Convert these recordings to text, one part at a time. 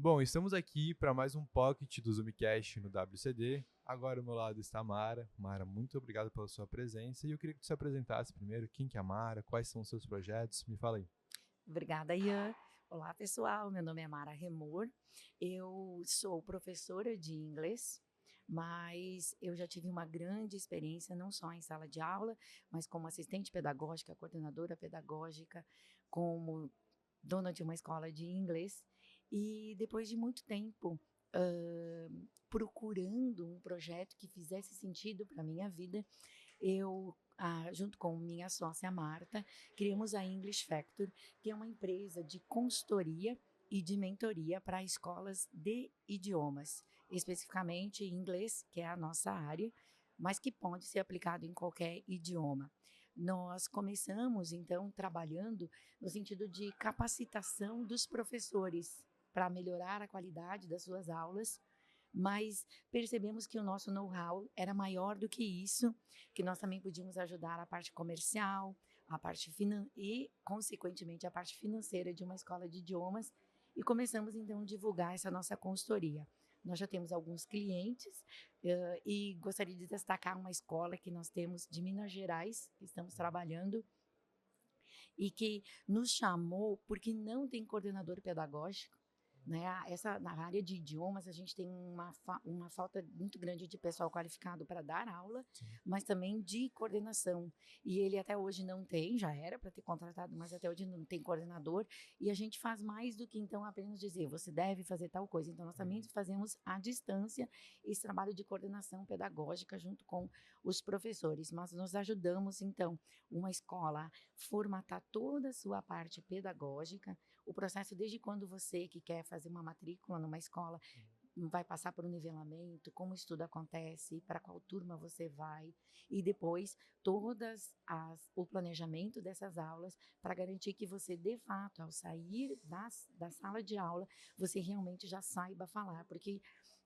Bom, estamos aqui para mais um Pocket do Zoomcast no WCD. Agora ao meu lado está a Mara. Mara, muito obrigado pela sua presença. E eu queria que tu se apresentasse primeiro. Quem que é a Mara? Quais são os seus projetos? Me fala aí. Obrigada, Ian. Olá, pessoal. Meu nome é Mara Remor. Eu sou professora de inglês, mas eu já tive uma grande experiência, não só em sala de aula, mas como assistente pedagógica, coordenadora pedagógica, como dona de uma escola de inglês. E depois de muito tempo procurando um projeto que fizesse sentido para a minha vida, eu, junto com minha sócia Marta, criamos a English Factor, que é uma empresa de consultoria e de mentoria para escolas de idiomas, especificamente inglês, que é a nossa área, mas que pode ser aplicado em qualquer idioma. Nós começamos, então, trabalhando no sentido de capacitação dos professores para melhorar a qualidade das suas aulas, mas percebemos que o nosso know-how era maior do que isso, que nós também podíamos ajudar a parte comercial, a parte e, consequentemente, a parte financeira de uma escola de idiomas, e começamos então a divulgar essa nossa consultoria. Nós já temos alguns clientes e gostaria de destacar uma escola que nós temos de Minas Gerais, que estamos trabalhando, e que nos chamou porque não tem coordenador pedagógico, né? Na área de idiomas, a gente tem uma falta muito grande de pessoal qualificado para dar aula, Sim. mas também de coordenação. E ele até hoje não tem, já era para ter contratado, mas até hoje não tem coordenador. E a gente faz mais do que então apenas dizer, você deve fazer tal coisa. Então, nós também fazemos à distância esse trabalho de coordenação pedagógica junto com os professores. Mas nós ajudamos, então, uma escola a formatar toda a sua parte pedagógica, o processo desde quando você que quer fazer uma matrícula numa escola vai passar por um nivelamento, como o estudo acontece, para qual turma você vai, e depois o planejamento dessas aulas para garantir que você, de fato, ao sair da sala de aula, você realmente já saiba falar, porque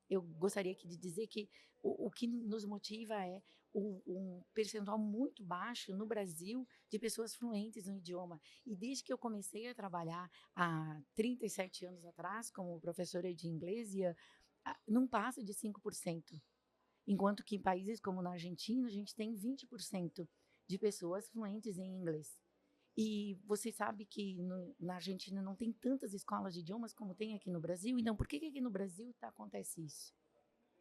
eu gostaria aqui de dizer que o que nos motiva é um percentual muito baixo no Brasil de pessoas fluentes no idioma. E desde que eu comecei a trabalhar há 37 anos atrás como professora de inglês, não passa de 5%. Enquanto que em países como na Argentina, a gente tem 20% de pessoas fluentes em inglês. E você sabe que na Argentina não tem tantas escolas de idiomas como tem aqui no Brasil, então por que aqui no Brasil acontece isso?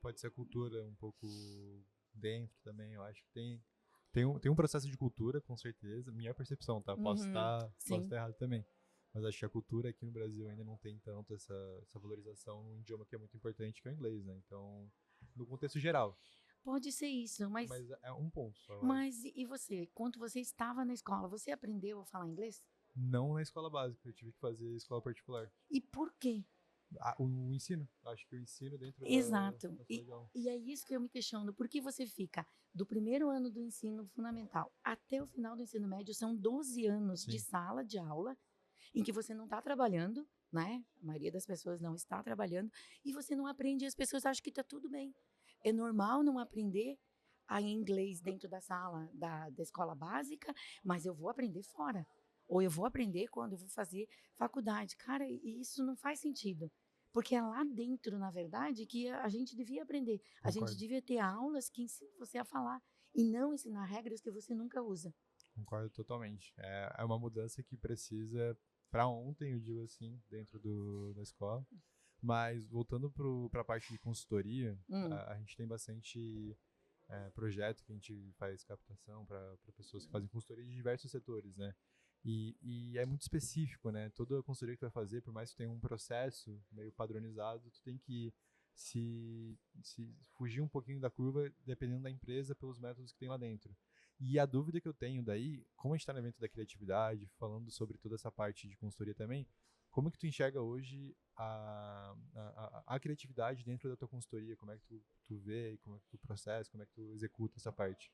Pode ser a cultura um pouco dentro também. Eu acho que tem um processo de cultura, com certeza. Minha percepção, tá? Posso estar Sim. errado também. Mas acho que a cultura aqui no Brasil ainda não tem tanto essa valorização num idioma que é muito importante, que é o inglês, né? Então, no contexto geral. Pode ser isso, Mas é um ponto só, eu acho. mas e você? Quando você estava na escola, você aprendeu a falar inglês? Não na escola básica, eu tive que fazer escola particular. E por quê? O ensino, acho que o ensino dentro Exato. da sala de aula. E é isso que eu me questiono. Por que você fica do primeiro ano do ensino fundamental até o final do ensino médio? São 12 anos de Sim, sala de aula em que você não está trabalhando, né? A maioria das pessoas não está trabalhando e você não aprende e as pessoas acham que está tudo bem. É normal não aprender a inglês dentro da sala da escola básica, mas eu vou aprender fora. Ou eu vou aprender quando eu vou fazer faculdade. Cara, e isso não faz sentido. Porque é lá dentro, na verdade, que a gente devia aprender. A gente concordo. devia ter aulas que ensinam você a falar e não ensinar regras que você nunca usa. Concordo totalmente. É uma mudança que precisa para ontem, eu digo assim, dentro da escola. Mas voltando para a parte de consultoria, Hum. a gente tem bastante projeto que a gente faz captação para pessoas que fazem consultoria de diversos setores, né? E é muito específico, né? Toda consultoria que tu vai fazer, por mais que tu tenha um processo meio padronizado, tu tem que se fugir um pouquinho da curva, dependendo da empresa, pelos métodos que tem lá dentro. E a dúvida que eu tenho daí, como a gente está no evento da criatividade, falando sobre toda essa parte de consultoria também, como que tu enxerga hoje a criatividade dentro da tua consultoria? Como é que tu vê, como é que tu processa, como é que tu executa essa parte?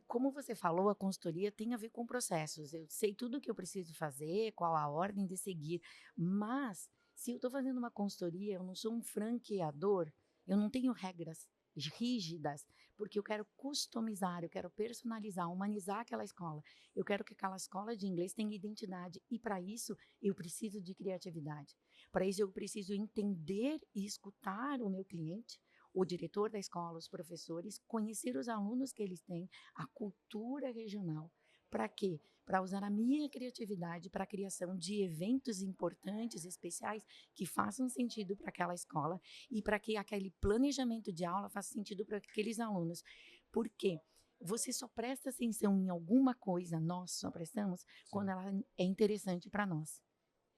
Como você falou, a consultoria tem a ver com processos. Eu sei tudo o que eu preciso fazer, qual a ordem de seguir, mas se eu estou fazendo uma consultoria, eu não sou um franqueador, eu não tenho regras rígidas, porque eu quero customizar, eu quero personalizar, humanizar aquela escola. Eu quero que aquela escola de inglês tenha identidade e para isso eu preciso de criatividade. Para isso, eu preciso entender e escutar o meu cliente, o diretor da escola, os professores, conhecer os alunos que eles têm, a cultura regional. Para quê? Para usar a minha criatividade para a criação de eventos importantes, especiais, que façam sentido para aquela escola e para que aquele planejamento de aula faça sentido para aqueles alunos. Por quê? Você só presta atenção em alguma coisa, nós só prestamos, quando ela é interessante para nós.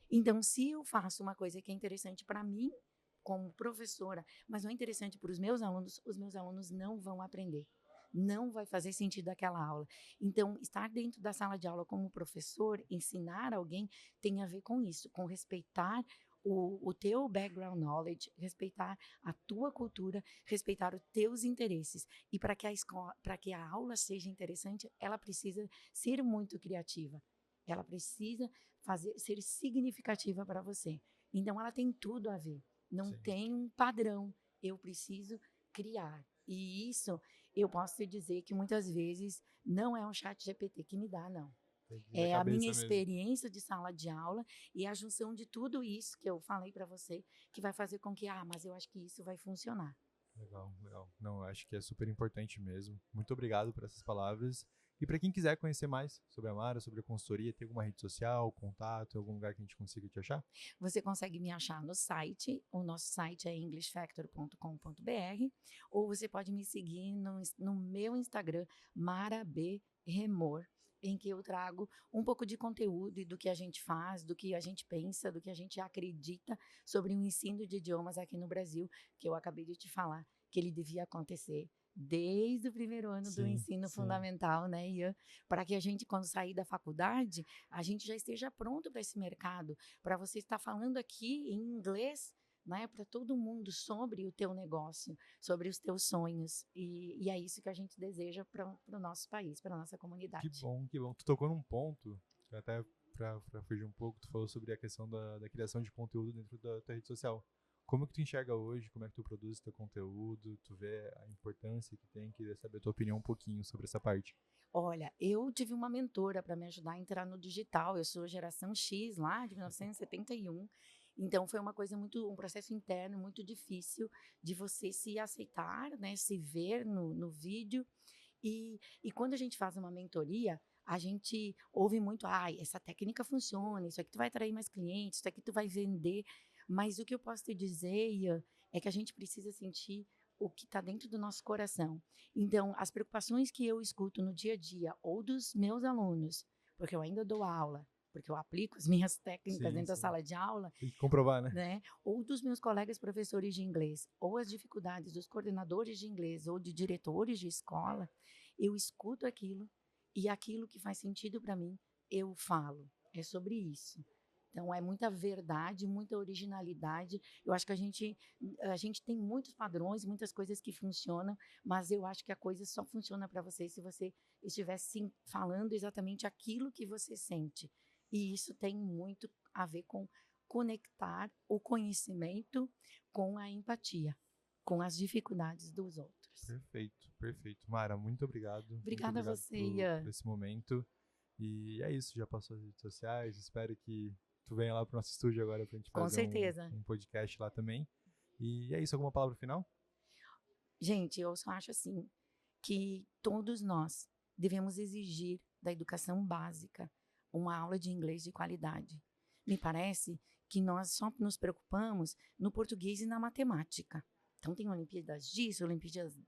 Então, se eu faço uma coisa que é interessante para mim, como professora, mas não é interessante para os meus alunos não vão aprender. Não vai fazer sentido aquela aula. Então, estar dentro da sala de aula como professor, ensinar alguém, tem a ver com isso, com respeitar o teu background knowledge, respeitar a tua cultura, respeitar os teus interesses. E para que a aula seja interessante, ela precisa ser muito criativa. Ela precisa ser significativa para você. Então, ela tem tudo a ver. Não tem um padrão. Eu preciso criar. E isso, eu posso te dizer que muitas vezes não é um chat GPT que me dá, não. É a minha experiência de sala de aula e a junção de tudo isso que eu falei para você, que vai fazer com que, mas eu acho que isso vai funcionar. Legal, legal. Não, eu acho que é super importante mesmo. Muito obrigado por essas palavras. E para quem quiser conhecer mais sobre a Mara, sobre a consultoria, tem alguma rede social, contato, algum lugar que a gente consiga te achar? Você consegue me achar no site, o nosso site é englishfactor.com.br, ou você pode me seguir no meu Instagram, Mara B. Remor, em que eu trago um pouco de conteúdo do que a gente faz, do que a gente pensa, do que a gente acredita sobre o ensino de idiomas aqui no Brasil, que eu acabei de te falar que ele devia acontecer desde o primeiro ano do ensino fundamental, né, Ian? Para que a gente, quando sair da faculdade, a gente já esteja pronto para esse mercado, para você estar falando aqui em inglês, né, para todo mundo sobre o teu negócio, sobre os teus sonhos, e é isso que a gente deseja para o nosso país, para a nossa comunidade. Que bom, que bom. Tu tocou num ponto, até para fugir um pouco, tu falou sobre a questão da criação de conteúdo dentro da tua rede social. Como que tu enxerga hoje, como é que tu produz teu conteúdo, tu vê a importância que tem, queria saber a tua opinião um pouquinho sobre essa parte. Olha, eu tive uma mentora para me ajudar a entrar no digital, eu sou geração X lá, de 1971, então foi uma coisa um processo interno muito difícil de você se aceitar, né, se ver no vídeo, e quando a gente faz uma mentoria, a gente ouve muito, essa técnica funciona, isso aqui tu vai atrair mais clientes, isso aqui tu vai vender, mas o que eu posso te dizer, Ian, é que a gente precisa sentir o que está dentro do nosso coração. Então, as preocupações que eu escuto no dia a dia, ou dos meus alunos, porque eu ainda dou aula, porque eu aplico as minhas técnicas dentro da sala de aula. Tem que comprovar, né? Ou dos meus colegas professores de inglês, ou as dificuldades dos coordenadores de inglês, ou de diretores de escola, eu escuto aquilo, e aquilo que faz sentido para mim, eu falo. É sobre isso. Então, é muita verdade, muita originalidade. Eu acho que a gente tem muitos padrões, muitas coisas que funcionam, mas eu acho que a coisa só funciona para você se você estiver falando exatamente aquilo que você sente. E isso tem muito a ver com conectar o conhecimento com a empatia, com as dificuldades dos outros. Perfeito, perfeito. Mara, muito obrigado. Obrigada a você, Ian. Por esse momento. E é isso, já passou as redes sociais. Espero que tu venha lá pro nosso estúdio agora pra gente fazer um podcast lá também. E é isso, alguma palavra final? Gente, eu só acho assim, que todos nós devemos exigir da educação básica uma aula de inglês de qualidade. Me parece que nós só nos preocupamos no português e na matemática. Então, tem Olimpíadas disso,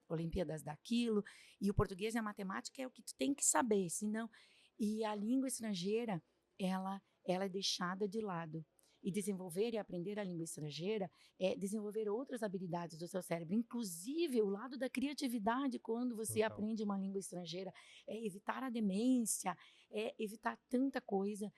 Olimpíadas daquilo, e o português e a matemática é o que tu tem que saber, senão... E a língua estrangeira, ela é deixada de lado. E desenvolver e aprender a língua estrangeira é desenvolver outras habilidades do seu cérebro, inclusive o lado da criatividade quando você aprende uma língua estrangeira, é evitar a demência, é evitar tanta coisa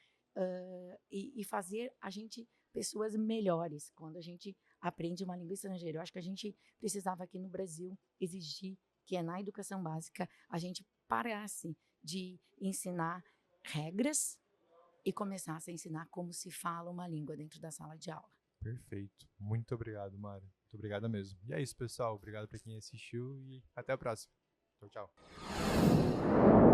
e fazer a gente pessoas melhores quando a gente aprende uma língua estrangeira. Eu acho que a gente precisava aqui no Brasil exigir que na educação básica a gente parasse de ensinar regras e começasse a ensinar como se fala uma língua dentro da sala de aula. Perfeito. Muito obrigado, Mara. Muito obrigada mesmo. E é isso, pessoal. Obrigado para quem assistiu e até a próxima. Tchau, tchau.